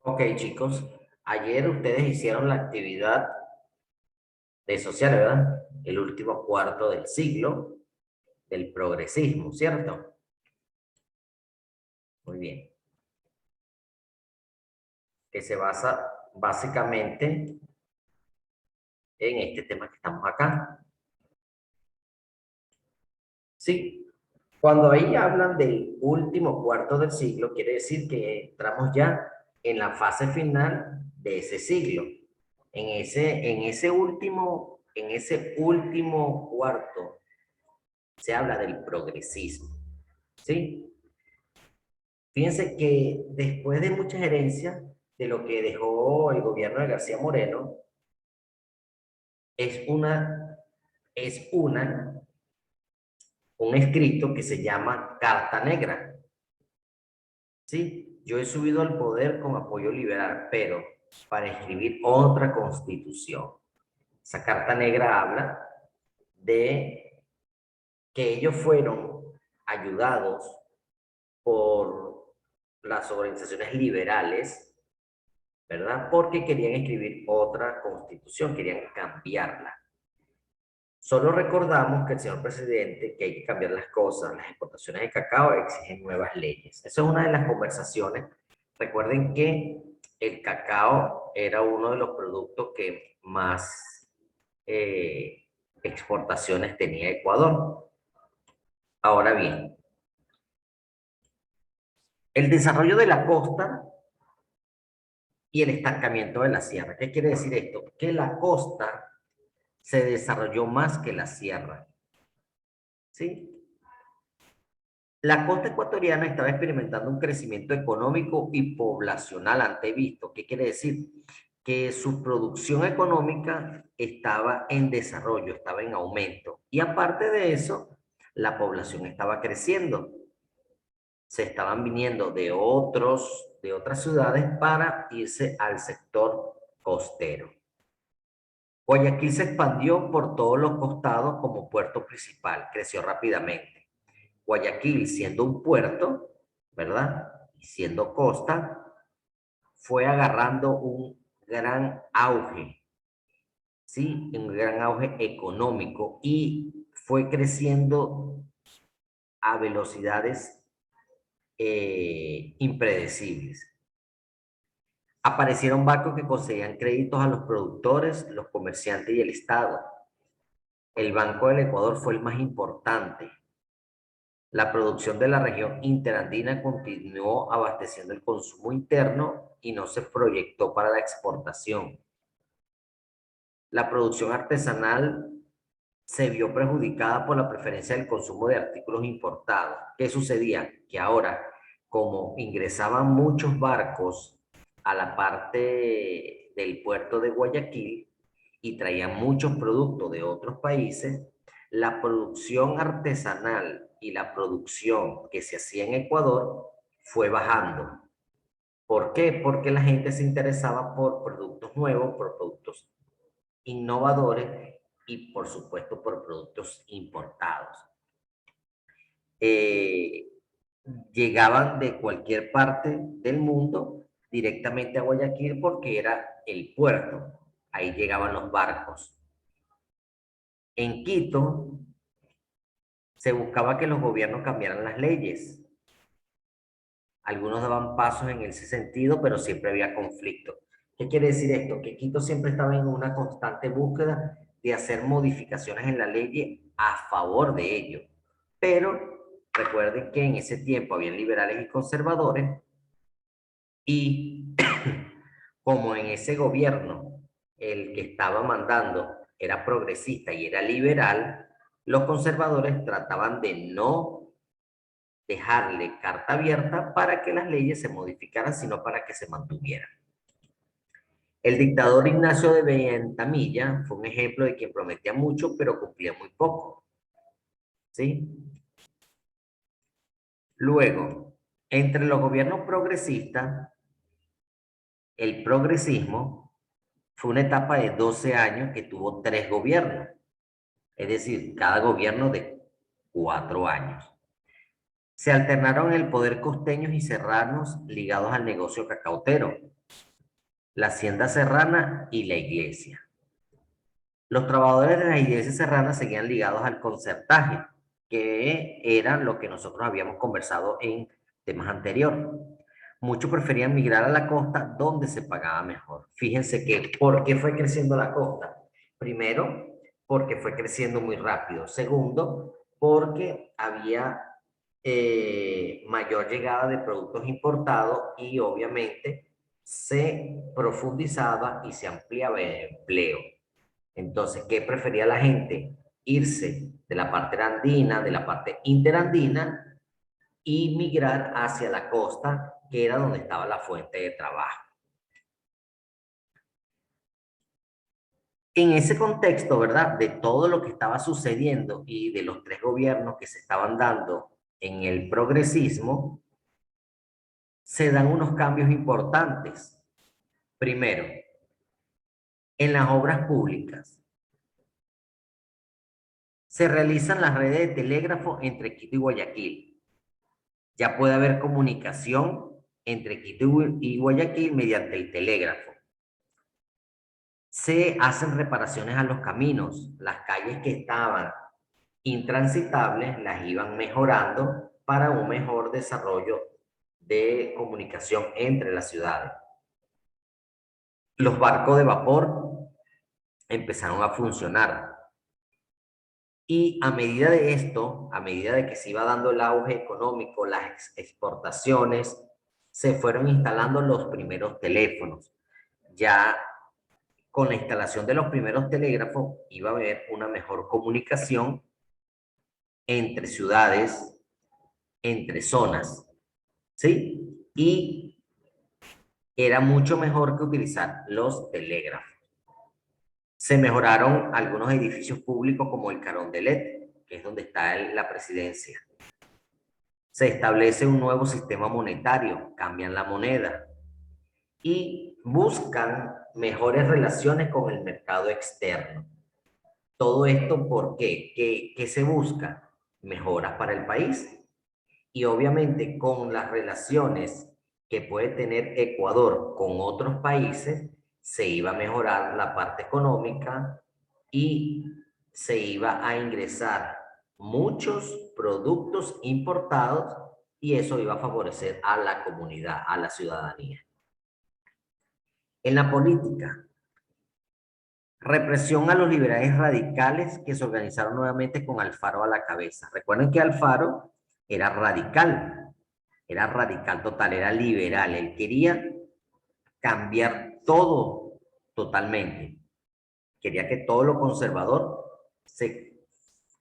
Ok, chicos, ayer ustedes hicieron la actividad de sociales, ¿verdad? El último cuarto del siglo del progresismo, ¿cierto? Muy bien. Que se basa básicamente en este tema que estamos acá. Sí, cuando ahí hablan del último cuarto del siglo, quiere decir que entramos ya en la fase final de ese siglo. En ese último cuarto se habla del progresismo, ¿sí? Fíjense que después de muchas herencias de lo que dejó el gobierno de García Moreno, es una, es un escrito que se llama Carta Negra, ¿sí? Yo he subido al poder con apoyo liberal, pero para escribir otra constitución. Esa Carta Negra habla de que ellos fueron ayudados por las organizaciones liberales, ¿verdad? Porque querían escribir otra constitución, querían cambiarla. Solo recordamos que el señor presidente, que hay que cambiar las cosas, las exportaciones de cacao exigen nuevas leyes. Esa es una de las conversaciones. Recuerden que el cacao era uno de los productos que más exportaciones tenía Ecuador. Ahora bien, el desarrollo de la costa y el estancamiento de la sierra. ¿Qué quiere decir esto? Que la costa se desarrolló más que la sierra, ¿sí? La costa ecuatoriana estaba experimentando un crecimiento económico y poblacional antevisto. ¿Qué quiere decir? Que su producción económica estaba en desarrollo, estaba en aumento. Y aparte de eso, la población estaba creciendo. Se estaban viniendo de otras ciudades para irse al sector costero. Guayaquil se expandió por todos los costados como puerto principal, creció rápidamente. Guayaquil, siendo un puerto, ¿verdad? Y siendo costa, fue agarrando un gran auge, ¿sí? Un gran auge económico y fue creciendo a velocidades impredecibles. Aparecieron bancos que concedían créditos a los productores, los comerciantes y el Estado. El Banco del Ecuador fue el más importante. La producción de la región interandina continuó abasteciendo el consumo interno y no se proyectó para la exportación. La producción artesanal se vio perjudicada por la preferencia del consumo de artículos importados. ¿Qué sucedía? Que ahora, como ingresaban muchos barcos a la parte del puerto de Guayaquil y traían muchos productos de otros países, la producción artesanal y la producción que se hacía en Ecuador fue bajando. ¿Por qué? Porque la gente se interesaba por productos nuevos, por productos innovadores y por supuesto por productos importados. Eh, Llegaban de cualquier parte del mundo directamente a Guayaquil porque era el puerto. Ahí llegaban los barcos. En Quito se buscaba que los gobiernos cambiaran las leyes. Algunos daban pasos en ese sentido, pero siempre había conflicto. ¿Qué quiere decir esto? Que Quito siempre estaba en una constante búsqueda de hacer modificaciones en la ley a favor de ello. Pero recuerden que en ese tiempo había liberales y conservadores y como en ese gobierno el que estaba mandando era progresista y era liberal, los conservadores trataban de no dejarle carta abierta para que las leyes se modificaran, sino para que se mantuvieran. El dictador Ignacio de Ventamilla fue un ejemplo de quien prometía mucho, pero cumplía muy poco. ¿Sí? Luego, entre los gobiernos progresistas, el progresismo fue una etapa de 12 años que tuvo 3 gobiernos, es decir, cada gobierno de 4 años. Se alternaron el poder costeños y serranos ligados al negocio cacautero. la hacienda serrana y la iglesia. Los trabajadores de las iglesias serranas seguían ligados al concertaje, que era lo que nosotros habíamos conversado en temas anteriores. Muchos preferían migrar a la costa donde se pagaba mejor. Fíjense que, ¿por qué fue creciendo la costa? Primero, porque fue creciendo muy rápido. Segundo, porque había mayor llegada de productos importados y obviamente se profundizaba y se ampliaba el empleo. Entonces, ¿qué prefería la gente? Irse de la parte andina, de la parte interandina y migrar hacia la costa, que era donde estaba la fuente de trabajo. En ese contexto, ¿verdad? De todo lo que estaba sucediendo y de los tres gobiernos que se estaban dando en el progresismo, se dan unos cambios importantes. Primero, en las obras públicas. Se realizan las redes de telégrafo entre Quito y Guayaquil. Ya puede haber comunicación entre Quito y Guayaquil mediante el telégrafo. Se hacen reparaciones a los caminos. Las calles que estaban intransitables las iban mejorando para un mejor desarrollo de comunicación entre las ciudades. Los barcos de vapor empezaron a funcionar. Y a medida de esto, a medida de que se iba dando el auge económico, las exportaciones, se fueron instalando los primeros teléfonos. Ya con la instalación de los primeros telégrafos iba a haber una mejor comunicación entre ciudades, entre zonas, ¿sí? Y era mucho mejor que utilizar los telégrafos. Se mejoraron algunos edificios públicos como el Carondelet, que es donde está la presidencia. Se establece un nuevo sistema monetario, cambian la moneda y buscan mejores relaciones con el mercado externo. Todo esto, ¿por qué? ¿Qué se busca? Mejoras para el país. Y obviamente con las relaciones que puede tener Ecuador con otros países, se iba a mejorar la parte económica y se iba a ingresar muchos productos importados y eso iba a favorecer a la comunidad, a la ciudadanía. En la política, represión a los liberales radicales que se organizaron nuevamente con Alfaro a la cabeza. Recuerden que Alfaro era radical total, era liberal. Él quería cambiar todo totalmente. Quería que todo lo conservador se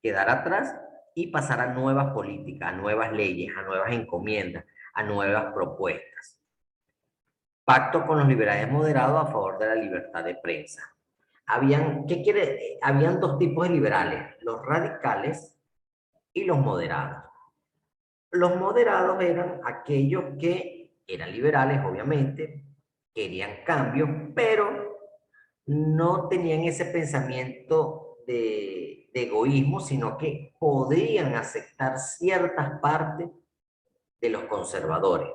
quedara atrás y pasara a nuevas políticas, a nuevas leyes, a nuevas encomiendas, a nuevas propuestas. Pacto con los liberales moderados a favor de la libertad de prensa. Habían dos tipos de liberales, los radicales y los moderados. Los moderados eran aquellos que eran liberales, obviamente, querían cambios, pero no tenían ese pensamiento de egoísmo, sino que podían aceptar ciertas partes de los conservadores.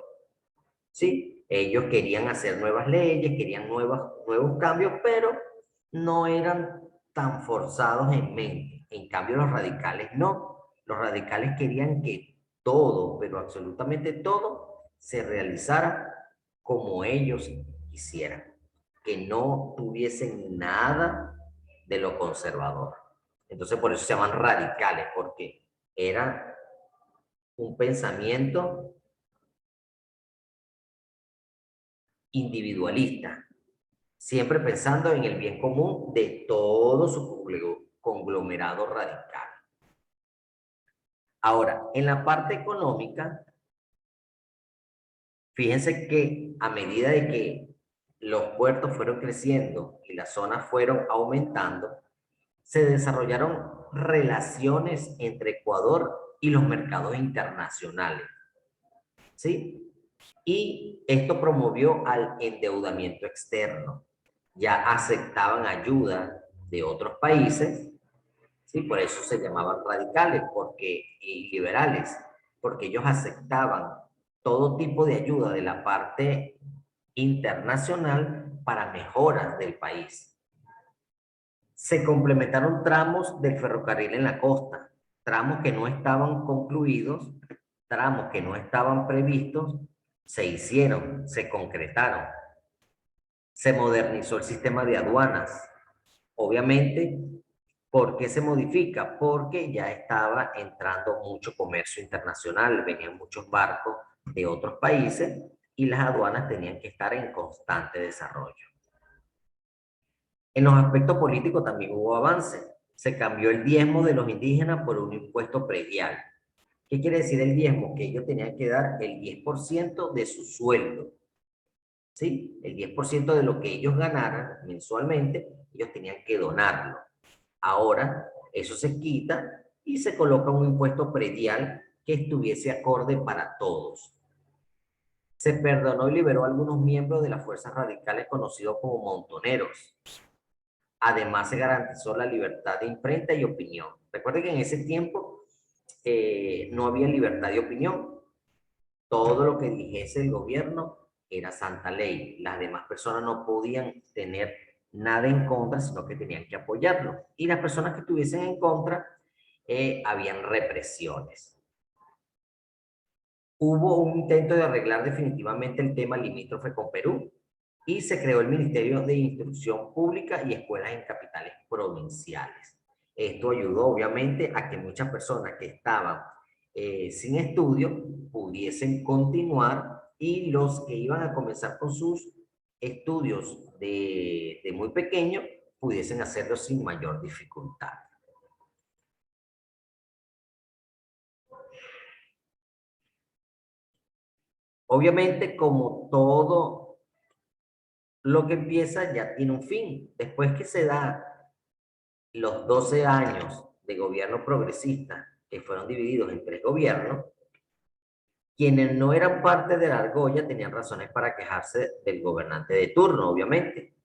¿Sí? Ellos querían hacer nuevas leyes, querían nuevos cambios, pero no eran tan forzados en mente. En cambio, los radicales no. Los radicales querían que todo, pero absolutamente todo, se realizara como ellos quisieran. Que no tuviesen nada de lo conservador. Entonces, por eso se llaman radicales, porque era un pensamiento individualista, siempre pensando en el bien común de todo su conglomerado radical. Ahora, en la parte económica, fíjense que a medida de que los puertos fueron creciendo y las zonas fueron aumentando, se desarrollaron relaciones entre Ecuador y los mercados internacionales, ¿sí? Y esto promovió al endeudamiento externo. Ya aceptaban ayuda de otros países, ¿sí? Por eso se llamaban radicales y liberales, porque ellos aceptaban todo tipo de ayuda de la parte internacional para mejoras del país. Se complementaron tramos del ferrocarril en la costa, tramos que no estaban concluidos, tramos que no estaban previstos, se hicieron, se concretaron. Se modernizó el sistema de aduanas. Obviamente, ¿por qué se modifica? Porque ya estaba entrando mucho comercio internacional, venían muchos barcos de otros países y las aduanas tenían que estar en constante desarrollo. En los aspectos políticos también hubo avance. Se cambió el diezmo de los indígenas por un impuesto predial. ¿Qué quiere decir el diezmo? Que ellos tenían que dar el 10% de su sueldo. ¿Sí? El 10% de lo que ellos ganaran mensualmente, ellos tenían que donarlo. Ahora, eso se quita y se coloca un impuesto predial que estuviese acorde para todos. Se perdonó y liberó a algunos miembros de las fuerzas radicales conocidos como montoneros. Además, se garantizó la libertad de imprenta y opinión. Recuerden que en ese tiempo no había libertad de opinión. Todo lo que dijese el gobierno era santa ley. Las demás personas no podían tener nada en contra, sino que tenían que apoyarlo. Y las personas que estuviesen en contra, habían represiones. Hubo un intento de arreglar definitivamente el tema limítrofe con Perú y se creó el Ministerio de Instrucción Pública y escuelas en capitales provinciales. Esto ayudó obviamente a que muchas personas que estaban sin estudio pudiesen continuar y los que iban a comenzar con sus estudios de muy pequeño pudiesen hacerlo sin mayor dificultad. Obviamente, como todo lo que empieza ya tiene un fin. Después que se da los 12 años de gobierno progresista, que fueron divididos en 3 gobiernos, quienes no eran parte de la argolla tenían razones para quejarse del gobernante de turno, obviamente,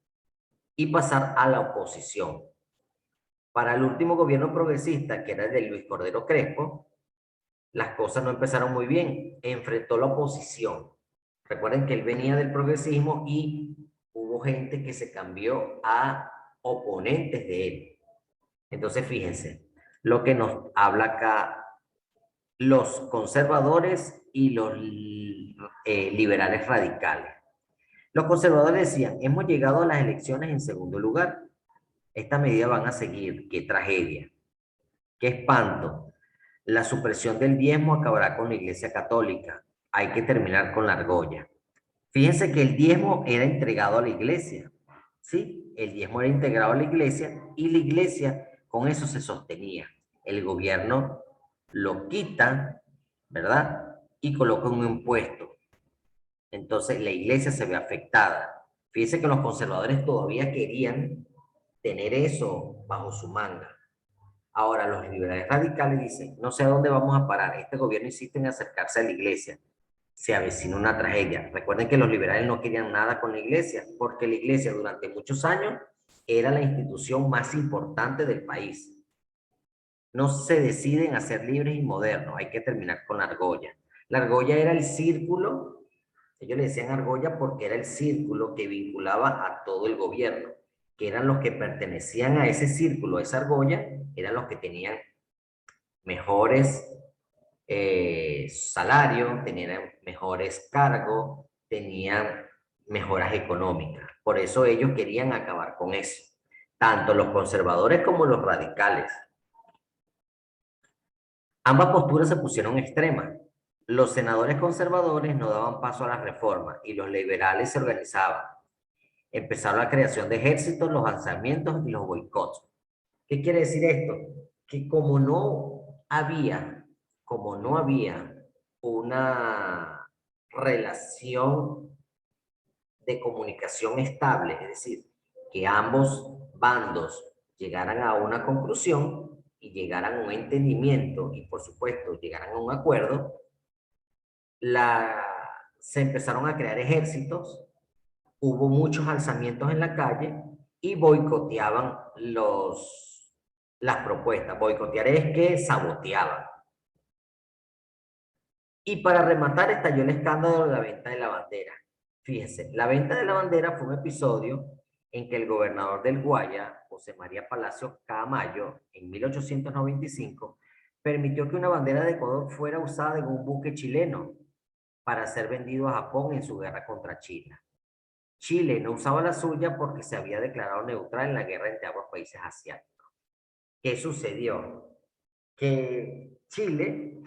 y pasar a la oposición. Para el último gobierno progresista, que era el de Luis Cordero Crespo, las cosas no empezaron muy bien. Enfrentó la oposición. Recuerden que él venía del progresismo y hubo gente que se cambió a oponentes de él. Entonces, fíjense, lo que nos habla acá los conservadores y los liberales radicales. Los conservadores decían, hemos llegado a las elecciones en segundo lugar. Estas medidas van a seguir. ¡Qué tragedia! ¡Qué espanto! La supresión del diezmo acabará con la Iglesia Católica. Hay que terminar con la argolla. Fíjense que el diezmo era entregado a la Iglesia. ¿Sí? El diezmo era integrado a la Iglesia y la Iglesia con eso se sostenía. El gobierno lo quita, ¿verdad? Y coloca un impuesto. Entonces la Iglesia se ve afectada. Fíjense que los conservadores todavía querían tener eso bajo su manga. Ahora, los liberales radicales dicen, no sé a dónde vamos a parar. Este gobierno insiste en acercarse a la iglesia. Se avecina una tragedia. Recuerden que los liberales no querían nada con la iglesia, porque la iglesia durante muchos años era la institución más importante del país. No se deciden a ser libres y modernos. Hay que terminar con la argolla. La argolla era el círculo. Ellos le decían argolla porque era el círculo que vinculaba a todo el gobierno, que eran los que pertenecían a ese círculo, a esa argolla, eran los que tenían mejores salarios, tenían mejores cargos, tenían mejoras económicas. Por eso ellos querían acabar con eso, tanto los conservadores como los radicales. Ambas posturas se pusieron extremas. Los senadores conservadores no daban paso a las reformas y los liberales se organizaban. Empezaron la creación de ejércitos, los alzamientos y los boicots. ¿Qué quiere decir esto? Que como no había una relación de comunicación estable, es decir, que ambos bandos llegaran a una conclusión y llegaran a un entendimiento y por supuesto llegaran a un acuerdo, se empezaron a crear ejércitos, hubo muchos alzamientos en la calle y boicoteaban las propuestas. Boicotear es que saboteaban. Y para rematar estalló el escándalo de la venta de la bandera. Fíjense, la venta de la bandera fue un episodio en que el gobernador del Guaya, José María Palacios Caamayo, en 1895, permitió que una bandera de Ecuador fuera usada en un buque chileno para ser vendido a Japón en su guerra contra China. Chile no usaba la suya porque se había declarado neutral en la guerra entre ambos países asiáticos. ¿Qué sucedió? Que Chile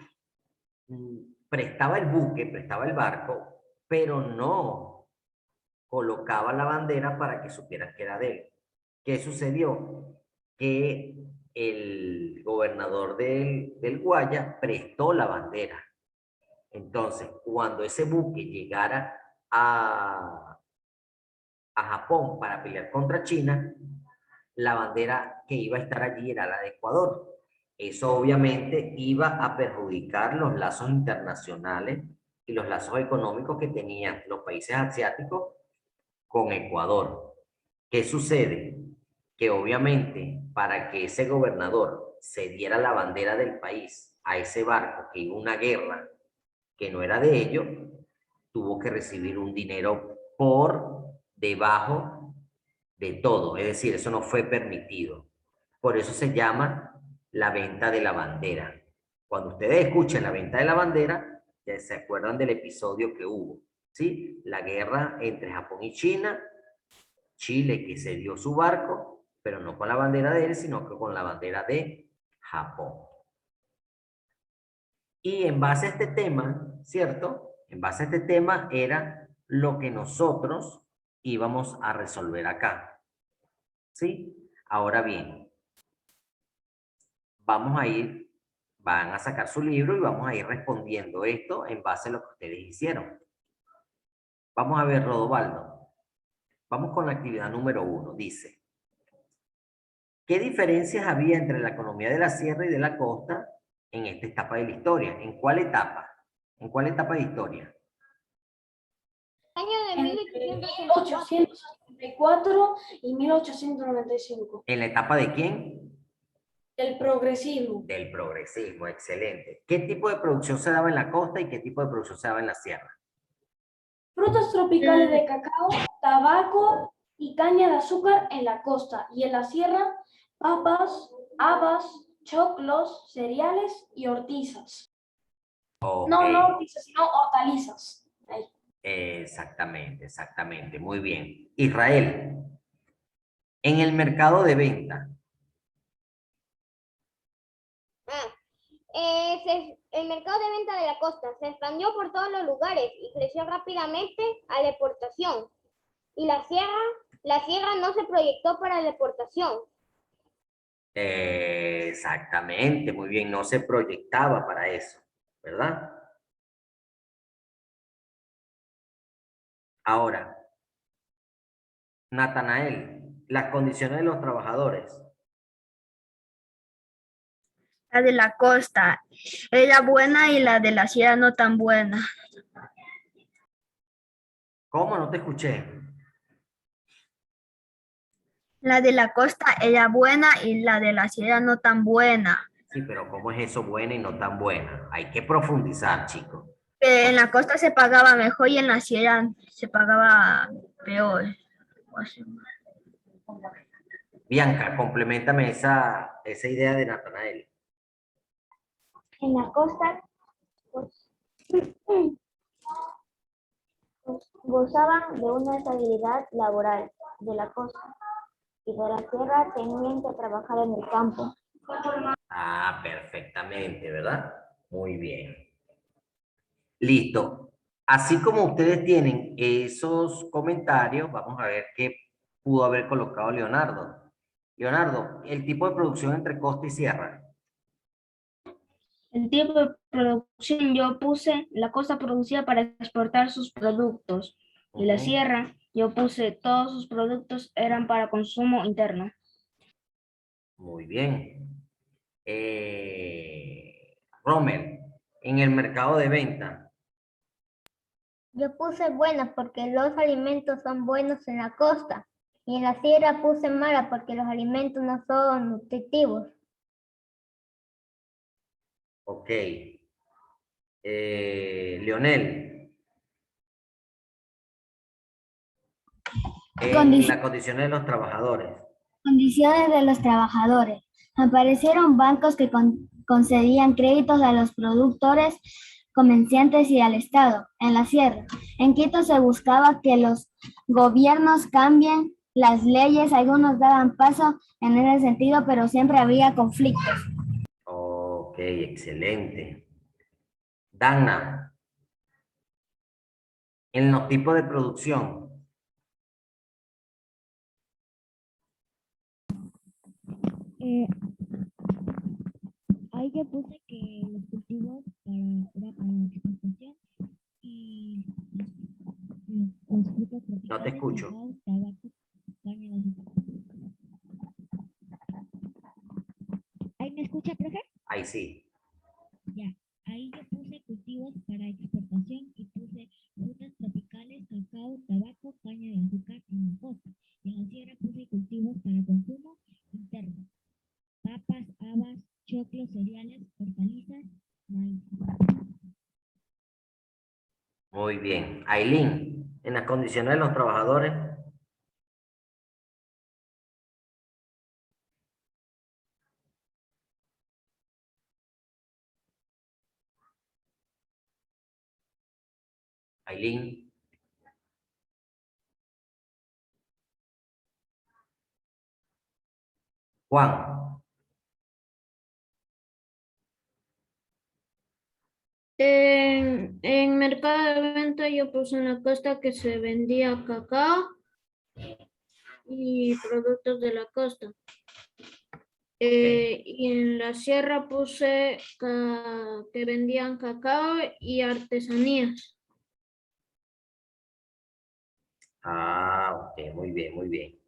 prestaba el buque, prestaba el barco, pero no colocaba la bandera para que supieran que era de él. ¿Qué sucedió? Que el gobernador del Guaya prestó la bandera. Entonces, cuando ese buque llegara a Japón para pelear contra China, la bandera que iba a estar allí era la de Ecuador. Eso obviamente iba a perjudicar los lazos internacionales y los lazos económicos que tenían los países asiáticos con Ecuador. ¿Qué sucede? Que obviamente para que ese gobernador se diera la bandera del país a ese barco que iba a una guerra que no era de ellos, tuvo que recibir un dinero por debajo de todo, es decir, eso no fue permitido. Por eso se llama la venta de la bandera. Cuando ustedes escuchen la venta de la bandera, ya se acuerdan del episodio que hubo, ¿sí? La guerra entre Japón y China, Chile que se dio su barco, pero no con la bandera de él, sino que con la bandera de Japón. Y en base a este tema, ¿cierto? En base a este tema era lo que nosotros íbamos a resolver acá. ¿Sí? Ahora bien, vamos a ir, van a sacar su libro y vamos a ir respondiendo esto en base a lo que ustedes hicieron. Vamos a ver, Rodovaldo. Vamos con la actividad número 1. Dice, ¿qué diferencias había entre la economía de la sierra y de la costa en esta etapa de la historia? ¿En cuál etapa? ¿En cuál etapa de historia? Año de Entre 1864. 1874 y 1895. ¿En la etapa de quién? El progresismo. Del progresismo, excelente. ¿Qué tipo de producción se daba en la costa y qué tipo de producción se daba en la sierra? Frutas tropicales de cacao, tabaco y caña de azúcar en la costa y en la sierra, papas, habas, choclos, cereales y hortizas. Ok, No hortizas, sino hortalizas. Ahí. exactamente, exactamente, muy bien. Israel, en el mercado de venta, El mercado de venta de la costa se expandió por todos los lugares y creció rápidamente a la exportación. Y la sierra no se proyectó para la exportación. exactamente, muy bien, no se proyectaba para eso, ¿verdad? Ahora, Natanael, las condiciones de los trabajadores. La de la costa era buena y la de la sierra no tan buena. ¿Cómo? No te escuché. La de la costa era buena y la de la sierra no tan buena. Sí, pero ¿cómo es eso buena y no tan buena? Hay que profundizar, chicos. Que en la costa se pagaba mejor y en la sierra se pagaba peor. Bianca, complementame esa idea de Natanael. En la costa gozaban de una estabilidad laboral de la costa y de la sierra tenían que trabajar en el campo. Ah, perfectamente, ¿verdad? Muy bien. Listo. Así como ustedes tienen esos comentarios, vamos a ver qué pudo haber colocado Leonardo. Leonardo, el tipo de producción entre costa y sierra. El tipo de producción yo puse, la costa producía para exportar sus productos y la Ujú. sierra yo puse todos sus productos eran para consumo interno. Muy bien. Rommel, en el mercado de venta. Yo puse buena porque los alimentos son buenos en la costa y en la sierra puse mala porque los alimentos no son nutritivos. Ok. Leonel, En las condiciones de los trabajadores. Condiciones de los trabajadores. Aparecieron bancos que concedían créditos a los productores, comerciantes y al Estado. En la sierra, en Quito se buscaba que los gobiernos cambien las leyes. Algunos daban paso en ese sentido, pero siempre había conflictos. Ok, excelente. Dana, en los tipos de producción. Ahí yo puse que los cultivos era para la exportación y los frutos tropicales, No te escucho. cacao, tabaco, caña de azúcar. ¿Ahí me escucha, profe? Ahí sí. Ya. Ahí yo puse cultivos para exportación y puse frutas tropicales, cacao, tabaco, caña de azúcar en la costa. Y en la sierra puse cultivos para consumo interno. Papas, habas, choclos, cereales, hortalizas, maíz. Muy bien. Ailín, en las condiciones de los trabajadores. Ailín. Juan. En mercado de venta yo puse en la costa que se vendía cacao y productos de la costa. Y en la sierra puse que vendían cacao y artesanías. Ah, ok, muy bien, muy bien.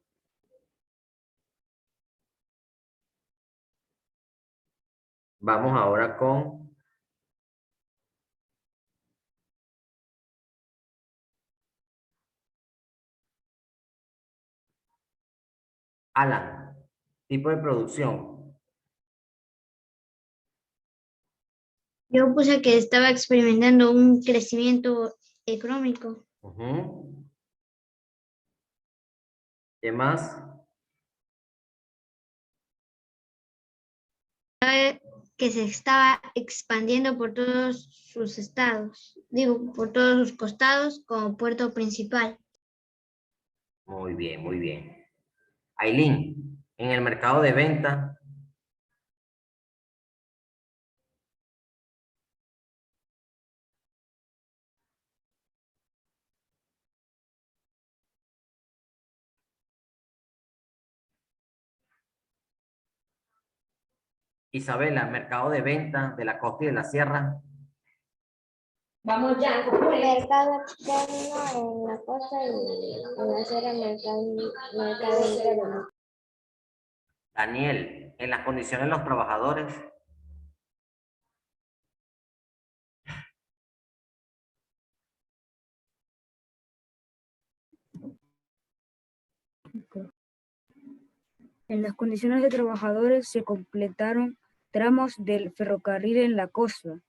Vamos ahora con Alan. Tipo de producción. Yo puse que estaba experimentando un crecimiento económico, Ujú. ¿Qué más? que se estaba expandiendo por todos sus estados, digo, por todos sus costados como puerto principal. Muy bien, muy bien. Ailín, en el mercado de venta. Isabela, mercado de venta de la costa y de la sierra. Vamos ya. Mercado externo en la costa y en la sierra mercado interno. Daniel, en las condiciones de los trabajadores. En las condiciones de trabajadores se completaron tramos del ferrocarril en la costa.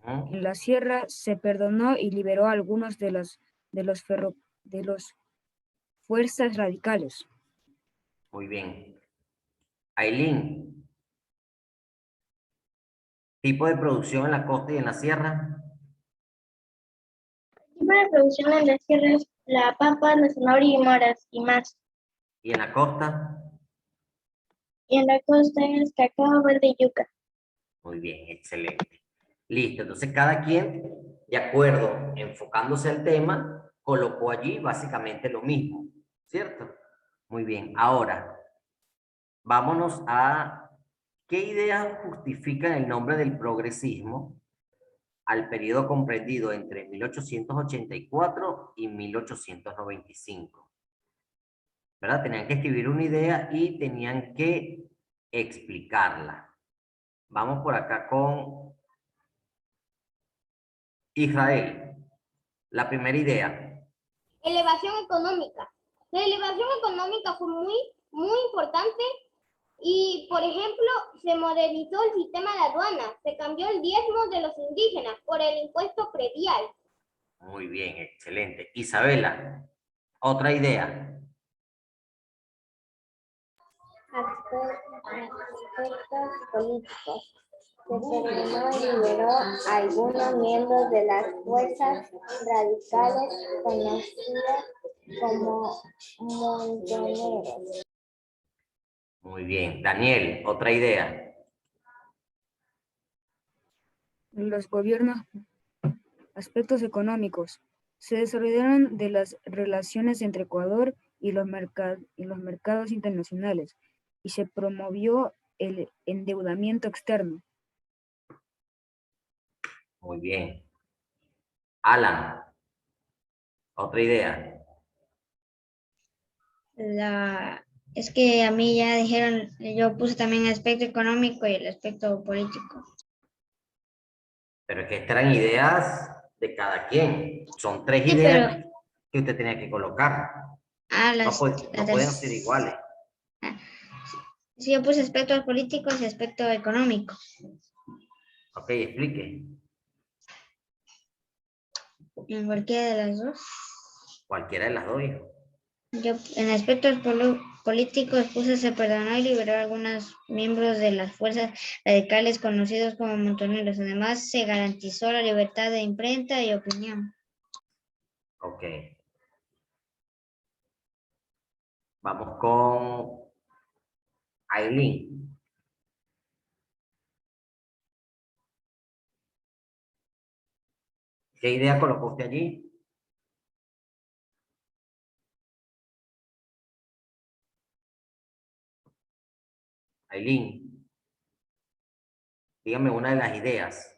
Ujú. En la sierra se perdonó y liberó a algunos de los fuerzas radicales. Muy bien. Ailín, tipo de producción en la costa y en la sierra. El tipo de producción en la sierra es la papa, la zanahoria y moras y más. Y en la costa. Y en la costa es cacao, verde y yuca. Muy bien, excelente. Listo, entonces cada quien, de acuerdo, enfocándose al tema, colocó allí básicamente lo mismo, ¿cierto? Muy bien, ahora vámonos a qué ideas justifican el nombre del progresismo al periodo comprendido entre 1884 y 1895. ¿Verdad? Tenían que escribir una idea y tenían que explicarla. Vamos por acá con Israel. La primera idea. Elevación económica. La elevación económica fue muy importante y, por ejemplo, se modernizó el sistema de aduana, se cambió el diezmo de los indígenas por el impuesto predial. Muy bien, excelente. Isabela. Otra idea. Aspectos políticos. Determinó y liberó a algunos miembros de las fuerzas radicales conocidas como montoneros. Muy bien. Daniel, otra idea. Los gobiernos, aspectos económicos. Se desarrollaron de las relaciones entre Ecuador y los mercados internacionales y se promovió el endeudamiento externo. Muy bien. Alan, otra idea. Es que a mí ya dijeron, yo puse también el aspecto económico y el aspecto político. Pero es que estas eran ideas de cada quien. Son 3 Sí, ideas que usted tenía que colocar. No las pueden ser iguales. Sí, yo puse aspectos políticos y aspecto económico. Ok, explique. En cualquiera de las dos. Cualquiera de las dos, hijo. Yo en aspectos políticos puse se perdonó y liberó a algunos miembros de las fuerzas radicales conocidos como montoneros. Además, se garantizó la libertad de imprenta y opinión. Ok. Vamos con Aileen. ¿Qué idea colocó usted allí? Aileen, dígame una de las ideas.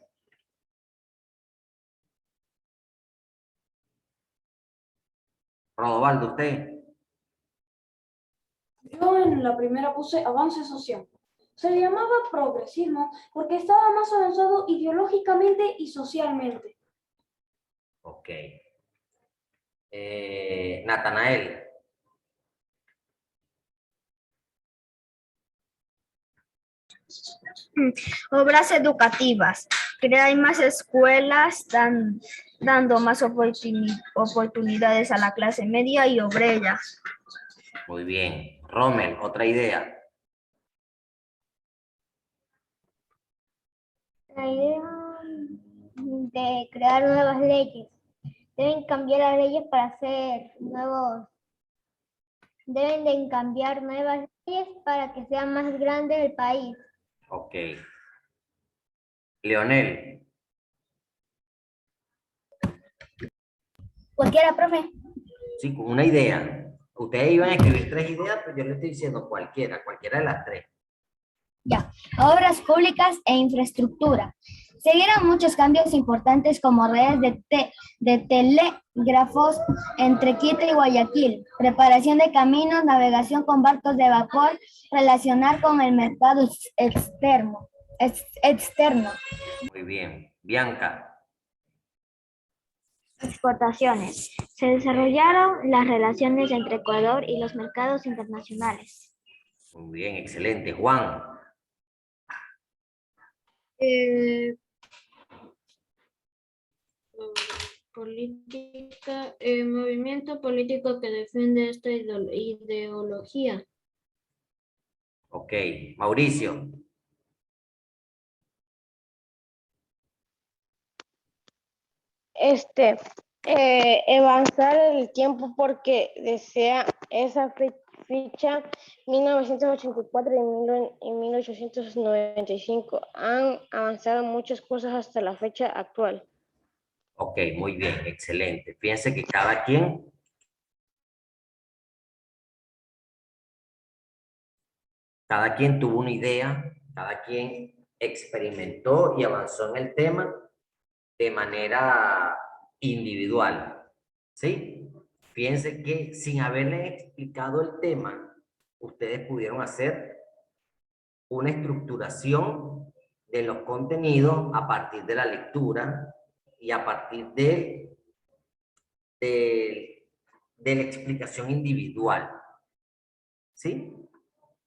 Rodovaldo, usted. Yo en la primera puse avance social. Se le llamaba progresismo porque estaba más avanzado ideológicamente y socialmente. Ok. Natanael. Obras educativas. Crear más escuelas, dando más oportunidades a la clase media y obrera. Muy bien. Rommel, otra idea. La idea de crear nuevas leyes. Deben cambiar las leyes para hacer nuevos. Deben de cambiar nuevas leyes para que sea más grande el país. Ok. Leonel. Cualquiera, profe. Sí, con una idea. Ustedes iban a escribir 3 ideas, pero yo le estoy diciendo cualquiera de las 3. Ya. Obras públicas e infraestructura. Seguirán muchos cambios importantes como redes de telégrafos entre Quito y Guayaquil, preparación de caminos, navegación con barcos de vapor, relacionar con el mercado externo. Muy bien. Bianca. Exportaciones. Se desarrollaron las relaciones entre Ecuador y los mercados internacionales. Muy bien, excelente. Juan. Política, movimiento político que defiende esta ideología. Ok. Mauricio. Avanzar el tiempo porque desea esa ficha 1984 y 1895. Han avanzado muchas cosas hasta la fecha actual. Ok, muy bien, excelente. Fíjense que cada quien tuvo una idea, cada quien experimentó y avanzó en el tema de manera individual, ¿sí? Fíjense que sin haberles explicado el tema, ustedes pudieron hacer una estructuración de los contenidos a partir de la lectura y a partir de la explicación individual, ¿sí?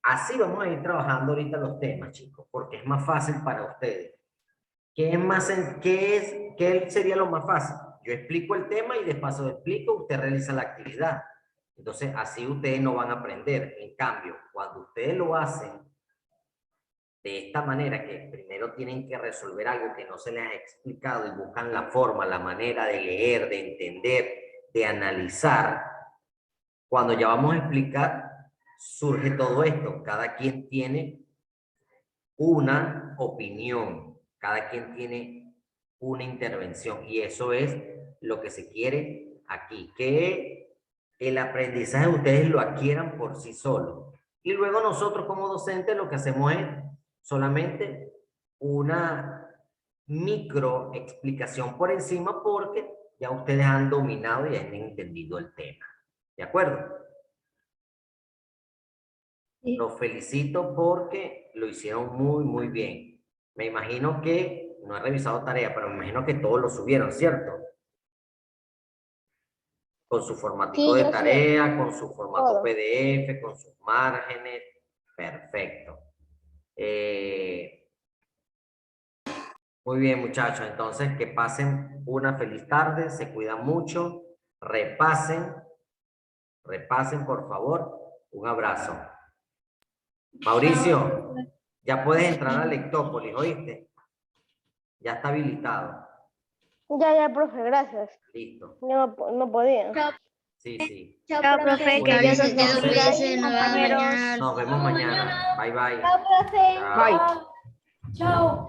Así vamos a ir trabajando ahorita los temas, chicos, porque es más fácil para ustedes. ¿Qué sería lo más fácil? Yo explico el tema y de paso explico, usted realiza la actividad. Entonces, así ustedes no van a aprender. En cambio, cuando ustedes lo hacen de esta manera, que primero tienen que resolver algo que no se les ha explicado y buscan la forma, la manera de leer, de entender, de analizar, cuando ya vamos a explicar, surge todo esto. Cada quien tiene una opinión, cada quien tiene una intervención, y eso es lo que se quiere aquí, que el aprendizaje ustedes lo adquieran por sí solos. Y luego nosotros como docentes lo que hacemos es solamente una micro explicación por encima, porque ya ustedes han dominado y han entendido el tema. ¿De acuerdo? Sí. Los felicito porque lo hicieron muy bien. Me imagino que, no he revisado tarea, pero me imagino que todos lo subieron, ¿cierto? Con su formatico Sí, de yo sí. tarea, con su formato Todo. PDF, con sus márgenes. Perfecto. Muy bien, muchachos. Entonces, que pasen una feliz tarde, se cuidan mucho, repasen, por favor. Un abrazo. Mauricio, ya puedes entrar a Lectópolis, ¿oíste? Ya está habilitado. Ya, profe, gracias. Listo. Yo no podía. Sí. Chao, profe, Muy que bien, Dios los entonces, bendiga. Cuídense, nos vemos Compañeros. mañana. nos vemos mañana. Bye. Chao, profe. Chao. Chao.